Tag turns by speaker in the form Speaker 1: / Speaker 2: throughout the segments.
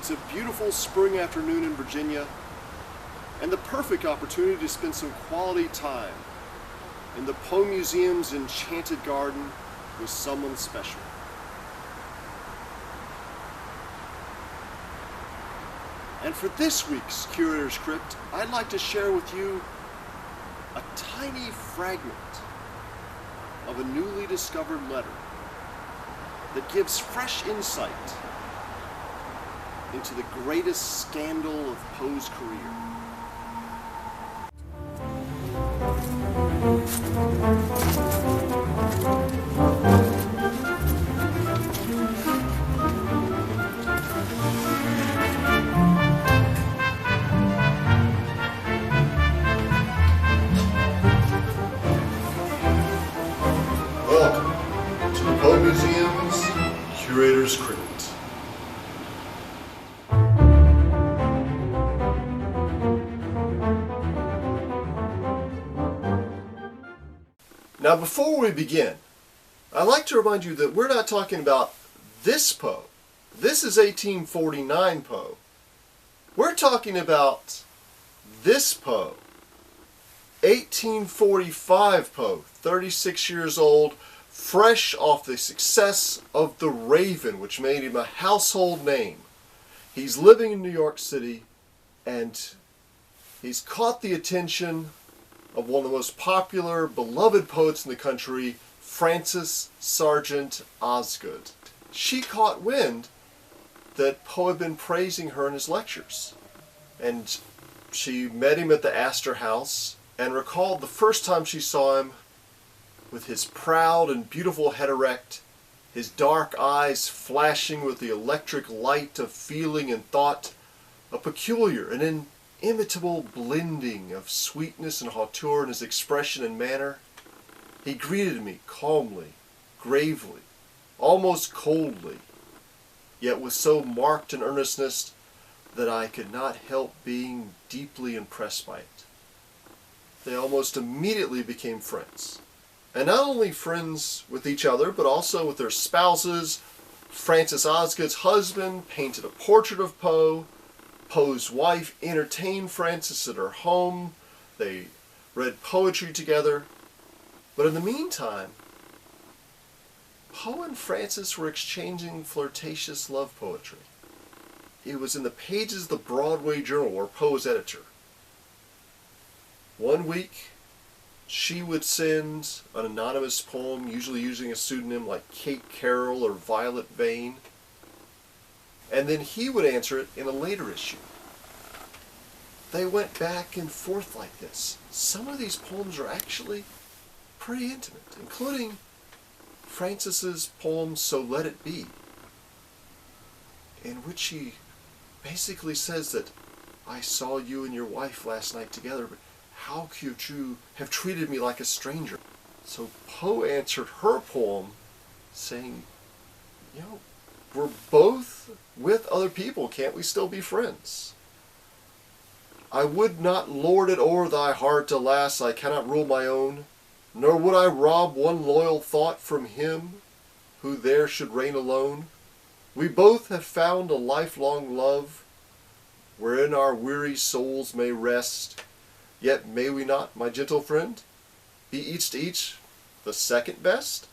Speaker 1: It's a beautiful spring afternoon in Virginia, and the perfect opportunity to spend some quality time in the Poe Museum's enchanted garden with someone special. And for this week's Curator's Crypt, I'd like to share with you a tiny fragment of a newly discovered letter that gives fresh insight into the greatest scandal of Poe's career. Welcome to the Poe Museum's Curator's Crypt. Now, before we begin, I'd like to remind you that we're not talking about this Poe. This is 1849 Poe. We're talking about this Poe, 1845 Poe, 36 years old, fresh off the success of The Raven, which made him a household name. He's living in New York City, and he's caught the attention of one of the most popular, beloved poets in the country, Frances Sargent Osgood. She caught wind that Poe had been praising her in his lectures. And she met him at the Astor House and recalled the first time she saw him with his proud and beautiful head erect, his dark eyes flashing with the electric light of feeling and thought, a peculiar and inimitable blending of sweetness and hauteur in his expression and manner. He greeted me calmly, gravely, almost coldly, yet with so marked an earnestness that I could not help being deeply impressed by it. They almost immediately became friends, and not only friends with each other, but also with their spouses. Frances Osgood's husband painted a portrait of Poe. Poe's wife entertained Frances at her home. They read poetry together. But in the meantime, Poe and Frances were exchanging flirtatious love poetry. It was in the pages of the Broadway Journal where Poe was editor. One week, she would send an anonymous poem, usually using a pseudonym like Kate Carroll or Violet Vane, and then he would answer it in a later issue. They went back and forth like this. Some of these poems are actually pretty intimate, including Frances's poem, So Let It Be, in which she basically says that, I saw you and your wife last night together, but how could you have treated me like a stranger? So Poe answered her poem saying, we're both with other people. Can't we still be friends? I would not lord it o'er thy heart, alas, I cannot rule my own, nor would I rob one loyal thought from him who there should reign alone. We both have found a lifelong love, wherein our weary souls may rest, yet may we not, my gentle friend, be each to each the second best?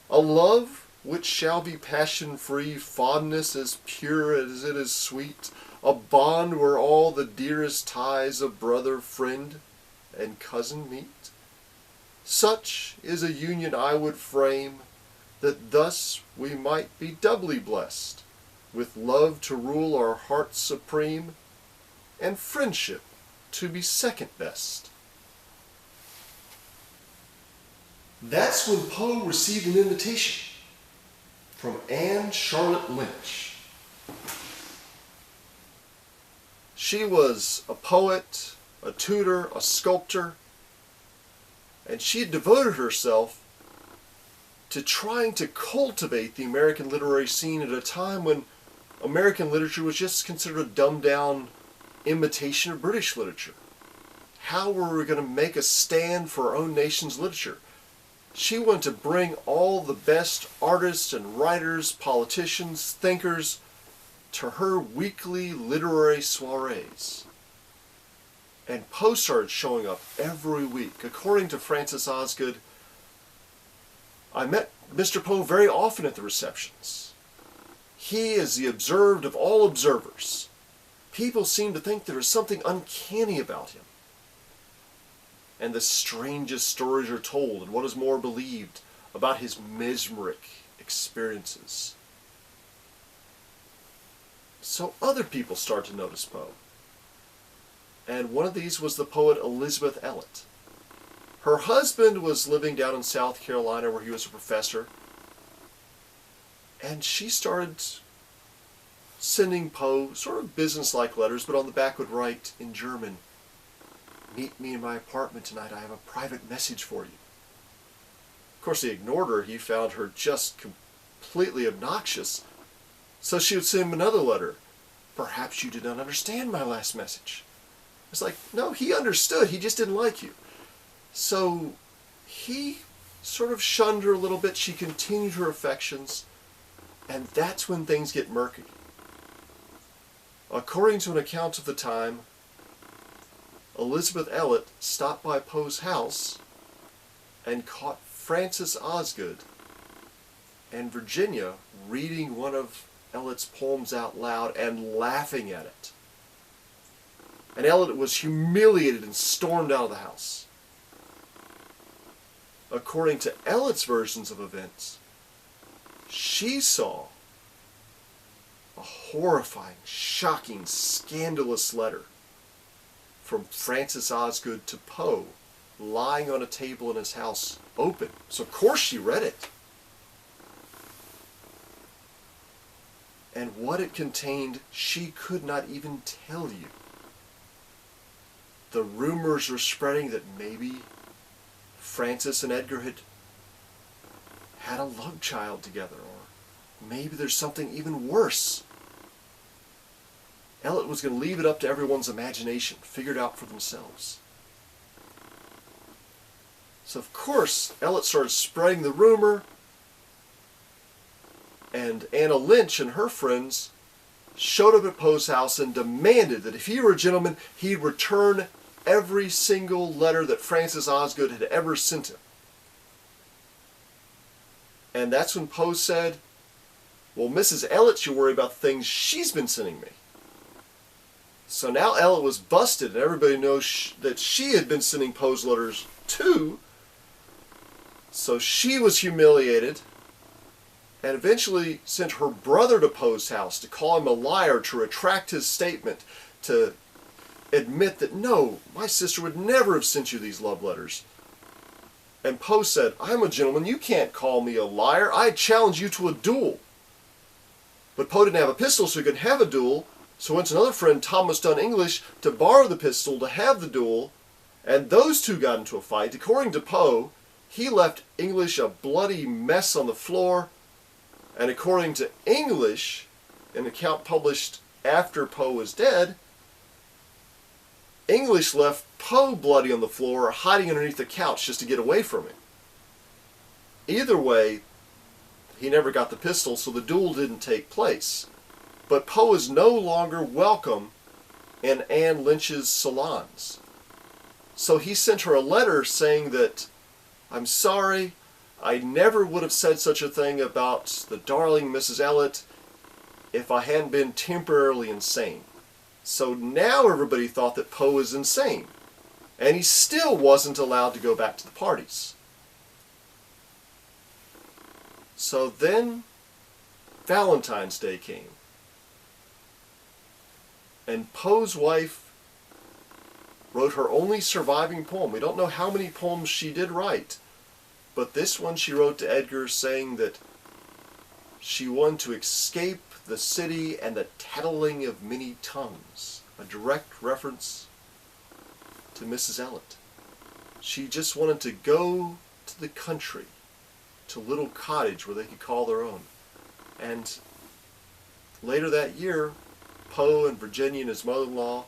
Speaker 1: A love which shall be passion-free, fondness as pure as it is sweet, a bond where all the dearest ties of brother, friend, and cousin meet. Such is a union I would frame, that thus we might be doubly blessed, with love to rule our hearts supreme, and friendship to be second best. That's when Poe received an invitation from Anne Charlotte Lynch. She was a poet, a tutor, a sculptor, and she had devoted herself to trying to cultivate the American literary scene at a time when American literature was just considered a dumbed-down imitation of British literature. How were we going to make a stand for our own nation's literature? She wanted to bring all the best artists and writers, politicians, thinkers to her weekly literary soirees. And Poe started showing up every week. According to Francis Osgood, I met Mr. Poe very often at the receptions. He is the observed of all observers. People seem to think there is something uncanny about him. And the strangest stories are told, and what is more believed about his mesmeric experiences. So other people start to notice Poe. And one of these was the poet Elizabeth Elliot. Her husband was living down in South Carolina where he was a professor. And she started sending Poe sort of business-like letters, but on the back would write in German, "Meet me in my apartment tonight. I have a private message for you." Of course, he ignored her. He found her just completely obnoxious. So she would send him another letter. "Perhaps you did not understand my last message." It's like, no, he understood. He just didn't like you. So he sort of shunned her a little bit. She continued her affections. And that's when things get murky. According to an account of the time, Elizabeth Elliot stopped by Poe's house and caught Francis Osgood and Virginia reading one of Elliot's poems out loud and laughing at it. And Elliot was humiliated and stormed out of the house. According to Elliot's versions of events, she saw a horrifying, shocking, scandalous letter from Francis Osgood to Poe lying on a table in his house, open. So of course she read it. And what it contained, she could not even tell you. The rumors were spreading that maybe Francis and Edgar had a love child together, or maybe there's something even worse. Elliot was going to leave it up to everyone's imagination, figure it out for themselves. So of course, Elliot started spreading the rumor, and Anna Lynch and her friends showed up at Poe's house and demanded that if he were a gentleman, he'd return every single letter that Francis Osgood had ever sent him. And that's when Poe said, "Well, Mrs. Elliot should worry about the things she's been sending me." So now Elliot was busted, and everybody knows that she had been sending Poe's letters too. So she was humiliated, and eventually sent her brother to Poe's house to call him a liar, to retract his statement, to admit that, no, my sister would never have sent you these love letters. And Poe said, "I'm a gentleman, you can't call me a liar, I challenge you to a duel." But Poe didn't have a pistol, so he couldn't have a duel, so went to another friend, Thomas Dunn English, to borrow the pistol to have the duel, and those two got into a fight. According to Poe, he left English a bloody mess on the floor, and according to English, an account published after Poe was dead, English left Poe bloody on the floor, hiding underneath the couch just to get away from him. Either way, he never got the pistol, so the duel didn't take place. But Poe is no longer welcome in Anne Lynch's salons. So he sent her a letter saying that, "I'm sorry, I never would have said such a thing about the darling Mrs. Elliot if I hadn't been temporarily insane." So now everybody thought that Poe was insane, and he still wasn't allowed to go back to the parties. So then Valentine's Day came, and Poe's wife wrote her only surviving poem. We don't know how many poems she did write, but this one she wrote to Edgar saying that she wanted to escape the city and the tattling of many tongues, a direct reference to Mrs. Elliot. She just wanted to go to the country, to a little cottage where they could call their own. And later that year, Poe and Virginia and his mother-in-law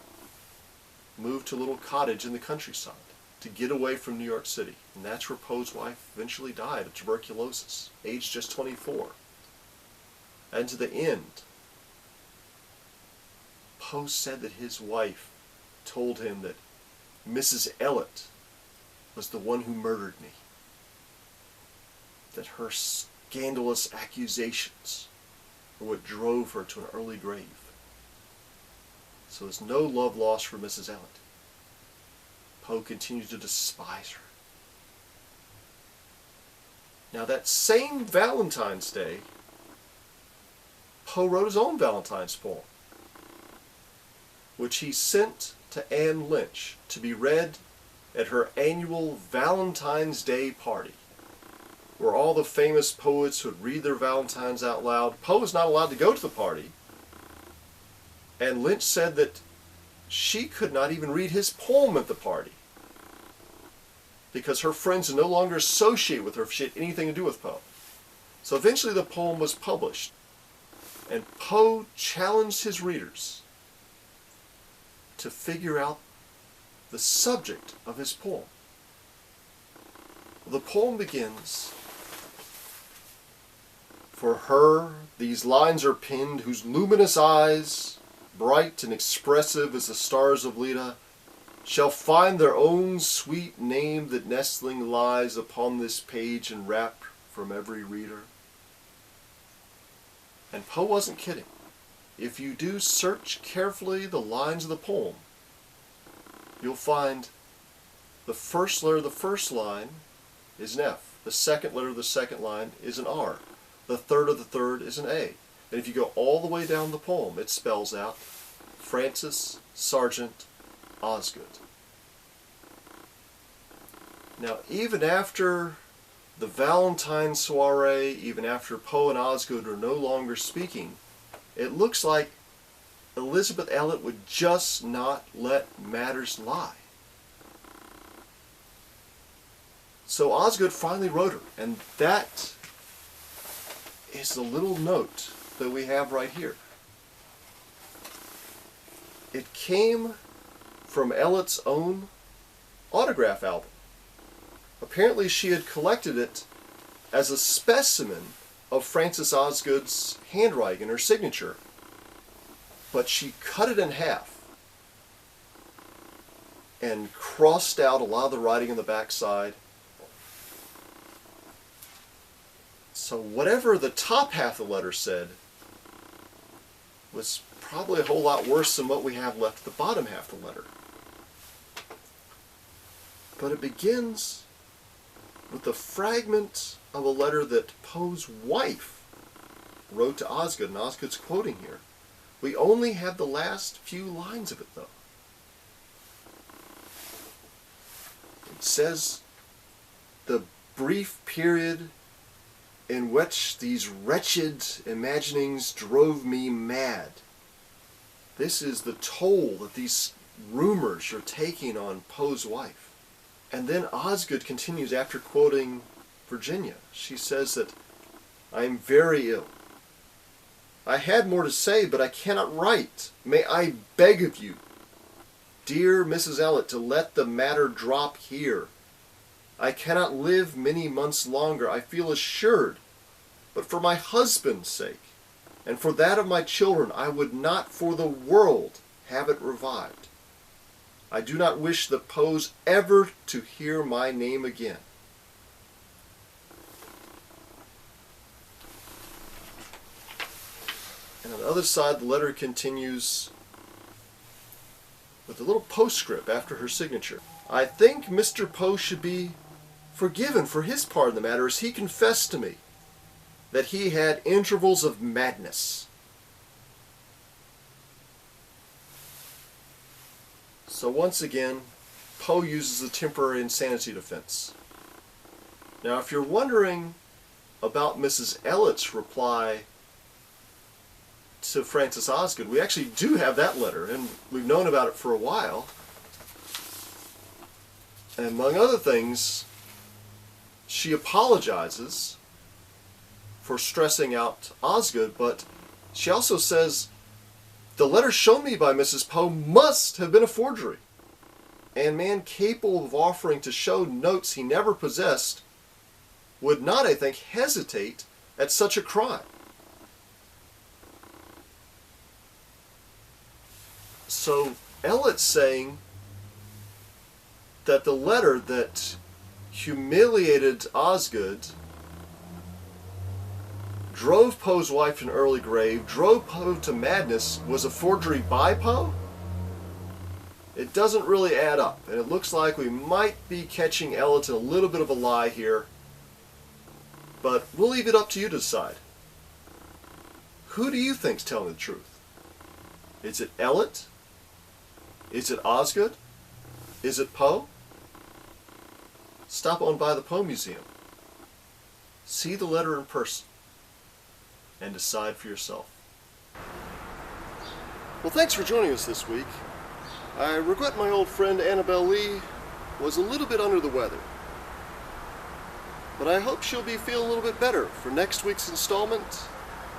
Speaker 1: moved to a little cottage in the countryside to get away from New York City. And that's where Poe's wife eventually died of tuberculosis, aged just 24. And to the end, Poe said that his wife told him that Mrs. Elliot was the one who murdered me. That her scandalous accusations were what drove her to an early grave. So there's no love lost for Mrs. Elliot. Poe continues to despise her. Now that same Valentine's Day, Poe wrote his own Valentine's poem, which he sent to Anne Lynch to be read at her annual Valentine's Day party, where all the famous poets would read their Valentines out loud. Poe was not allowed to go to the party, and Lynch said that she could not even read his poem at the party because her friends would no longer associate with her if she had anything to do with Poe. So eventually the poem was published, and Poe challenged his readers to figure out the subject of his poem. The poem begins, "For her these lines are pinned, whose luminous eyes, bright and expressive as the stars of Leda, shall find their own sweet name that nestling lies upon this page and wrapped from every reader." And Poe wasn't kidding. If you do search carefully the lines of the poem, you'll find the first letter of the first line is an F. The second letter of the second line is an R. The third of the third is an A. And if you go all the way down the poem, it spells out Francis Sargent Osgood. Now, even after the Valentine soiree, even after Poe and Osgood are no longer speaking, it looks like Elizabeth Elliot would just not let matters lie. So Osgood finally wrote her, and that is the little note that we have right here. It came from Elliot's own autograph album. Apparently she had collected it as a specimen of Francis Osgood's handwriting and her signature, but she cut it in half and crossed out a lot of the writing on the backside. So whatever the top half of the letter said was probably a whole lot worse than what we have left at the bottom half of the letter. But it begins with the fragment of a letter that Poe's wife wrote to Osgood, and Osgood's quoting here. We only have the last few lines of it, though. It says, "The brief period in which these wretched imaginings drove me mad." This is the toll that these rumors are taking on Poe's wife. And then Osgood continues after quoting Virginia. She says that, "I am very ill. I had more to say, but I cannot write. May I beg of you, dear Mrs. Elliot, to let the matter drop here. I cannot live many months longer, I feel assured, but for my husband's sake, and for that of my children, I would not for the world have it revived. I do not wish the Poes ever to hear my name again." And on the other side, the letter continues with a little postscript after her signature. "I think Mr. Poe should be forgiven for his part in the matter, as he confessed to me that he had intervals of madness." So once again, Poe uses the temporary insanity defense. Now, if you're wondering about Mrs. Elliot's reply to Francis Osgood, we actually do have that letter, and we've known about it for a while. And among other things, she apologizes for stressing out Osgood, but she also says, "The letter shown me by Mrs. Poe must have been a forgery. And man capable of offering to show notes he never possessed would not, I think, hesitate at such a crime." So Elliot's saying that the letter that humiliated Osgood, drove Poe's wife to an early grave, drove Poe to madness, was a forgery by Poe? It doesn't really add up, and it looks like we might be catching Elliot in a little bit of a lie here, but we'll leave it up to you to decide. Who do you think's telling the truth? Is it Elliot? Is it Osgood? Is it Poe? Stop on by the Poe Museum. See the letter in person and decide for yourself. Well, thanks for joining us this week. I regret my old friend Annabelle Lee was a little bit under the weather, but I hope she'll be feeling a little bit better for next week's installment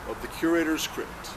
Speaker 1: of the Curator's Crypt.